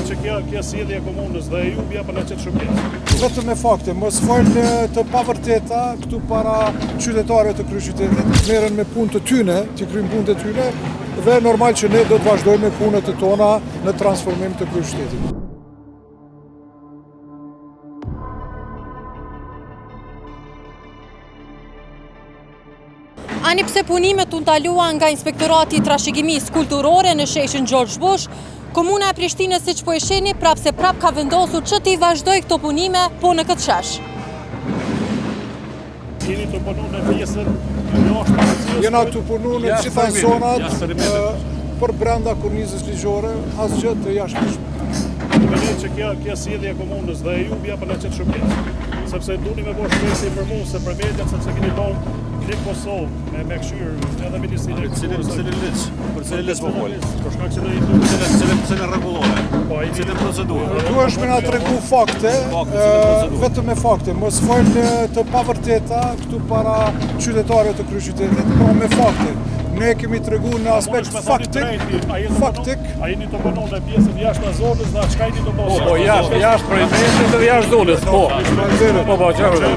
që kjo sjellje e komunës dhe ju bja për në qëtë shërbim. Vetëm me fakte, mos fal të pavërteta këtu para qytetarëve të kryeqytetit, merren me punë të tyne, të kryjnë punë të tyne dhe normal që ne do të vazhdojmë me punët e tona në transformim të kryeqytetit. Ani pse punimet u ndaluan nga Inspektorati i Trashëgimisë Kulturore në sheshin George Bush, Komuna e Prishtinës siç po e shihni prapse ka vendosur që t'i vazhdoj këto punime po në këtë shesh. Jeni të punu në pjesën jashtë. Jena të punu në gjitha zonat për brenda kornizës ligjore, asgjë të jashtëzakonshme. Mendoj që kjo sjellje e komunës dhe ju bja për në qëtë shërbim. Sepse duni me bosh shpresë për mua se për mediat sepse keni thonë Klik Kosovë me këshyrë edhe Ministrinë e Kulturës. Për cilën liç po fol? Për shkak se do i Cilën rregullore? Po ai Cilën procedurë? Duhesh me na tregu fakte, vetëm me fakte, mos fal të pavërteta këtu para qytetarëve të kryeqytetit, por me fakte. Ne kemi tregu në aspekt faktik. A jeni të punu në pjesën jashtë zonës dhe çka jeni të bëni? Po jashtë perimetrit dhe jashtë zonës, po. Po çfarë?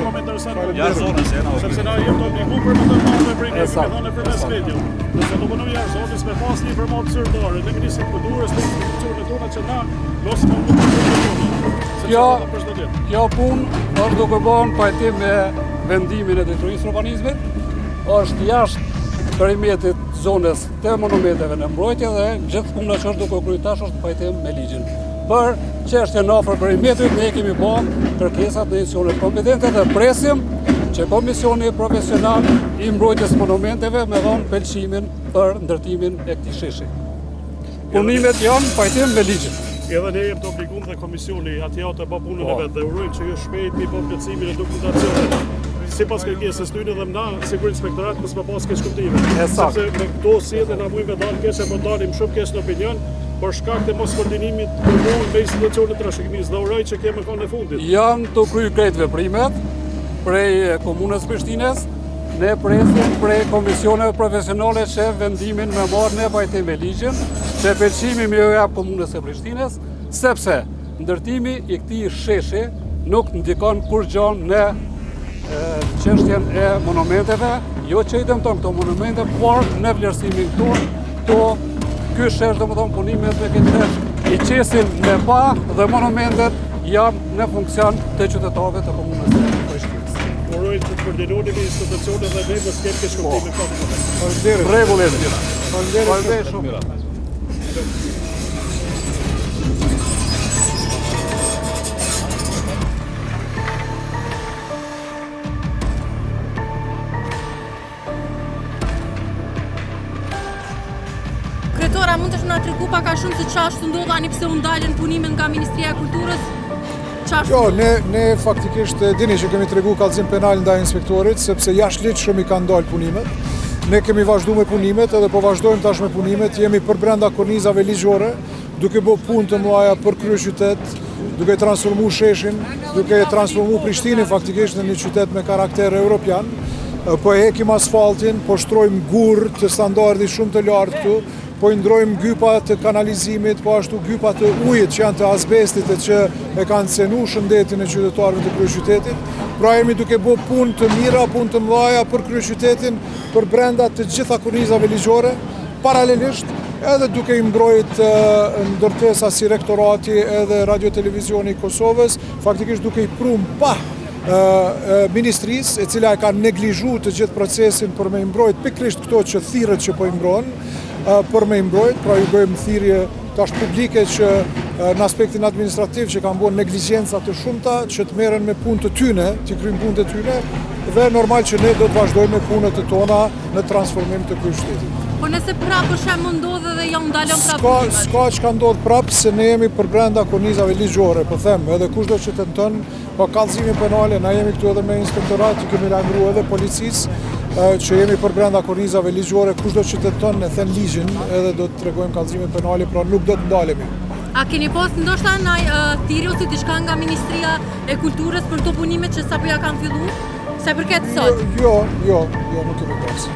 Jashtë zonës jena. Sepse na jemi të obliguar për të marrë me brinë në përmes mediut. Nëse do punojmë jashtë zonës me pas një informacion zyrtare dhe Ministri i Kulturës të institucionet tona që na losim Kjo punë është duke bën pajtim me vendimin e Drejtorisë së Urbanizmit, është jashtë perimetrit zonës të monumenteve në mbrojtje dhe gjithë puna që është duke kryer tash është pajtim me ligjin. Për çështjen afër perimetrit ne kemi bërë kërkesat në institucionet kompetente dhe presim që Komisioni Profesional i Mbrojtjes Monumenteve me dhënë pëlqimin për ndërtimin e këtij sheshi. Punimet janë pajtim me ligjin. Edhe ne jemi të obliguar dhe komisioni atje të bëjë punën e vet dhe urojmë që ju shpejt mi bëj plotësimin e dokumentacionit. Sipas kërkesës tyre dhe na sigur inspektorat mos më pas keq kuptime. Sepse me këto sjellje na mujmë dalë keq apo dalim shumë keq në opinion për shkak të mos koordinimit komun me institucionet e trashëgimisë dhe uroj që kemi kënd në fundit. Janë të kryer krejt veprimet prej Komunës Prishtinës. Ne presim prej komisioneve profesionale që vendimin me marrë në pajtim me ligjin, që pëlqimi më jap Komunës së Prishtinës, sepse ndërtimi i këtij sheshi nuk ndikon kurrë në çështjen e monumenteve, jo që i dëmton këto monumente, por në vlerësimin këtu, ky shesh domethënë punimet me këtë shesh i qesin me pa dhe monumentet janë në funksion të qytetarëve të Komunës së Prishtinës. Uroj të koordinoni me institucionet dhe ne mos kemi keq kuptime këtu. Faleminderit. Rregullisht. Faleminderit shumë. Kryetora, mund të na tregu pak a shumë se ç'është ndodhur ani pse u ndalën punimet nga Ministria e Kulturës? Jo, ne faktikisht dini që kemi tregu kallëzim penal ndaj inspektorit, sepse jashtëligjshëm i kanë dalë punimet. Ne kemi vazhduar me punimet edhe po vazhdojmë tash me punimet, jemi për brenda kornizave ligjore, duke bërë punë të mëdha për kryeqytet, duke transformuar sheshin, duke transformuar Prishtinën faktikisht në një qytet me karakter evropian. Po hekim asfaltin, po shtrojmë gurë të standardi shumë të lartë këtu, po i ndrojmë gypa të kanalizimit, po ashtu gypa të ujit që janë të azbestit e që e kanë cenu shëndetin e qytetarëve të kryeqytetit. Pra jemi duke bërë punë të mira, punë të mëdha për kryeqytetin, për brenda të gjitha kornizave ligjore, paralelisht edhe duke i mbrojt ndërtesa si rektorati edhe Radio Televizioni i Kosovës, faktikisht duke i prumë pa ministrisë, e cila e ka neglizhuar të gjithë procesin për me mbrojt pikërisht këto që thirrët që po i mbrojnë, për me mbrojt, pra ju bëjmë thirrje tash publike që në aspektin administrativ që kanë bërë neglizhenca të shumta që të merren me punë të tyne, të kryjnë punë të tyne dhe normal që ne do të vazhdojmë me punët e tona në transformim të kryeqytetit. Po nëse prapë për shembull ndodhe dhe janë ndalën prapë. S'ka çka ndodh prapë se ne jemi për brenda kornizave ligjore, po them, edhe kushdo që tenton, po kallëzimi penale, na jemi këtu edhe me inspektorat, kemi lajmëruar edhe policisë që jemi për brenda kornizave ligjore, kushdo që tenton e thën ligjin, edhe do të tregojmë kallëzimin penale, pra nuk do të ndalemi. A keni pas ndoshta ndaj thirrje ose diçka nga Ministria e Kulturës për këto punime që sapo ja kanë filluar? Sa i përket sot? Jo, nuk kemi pas.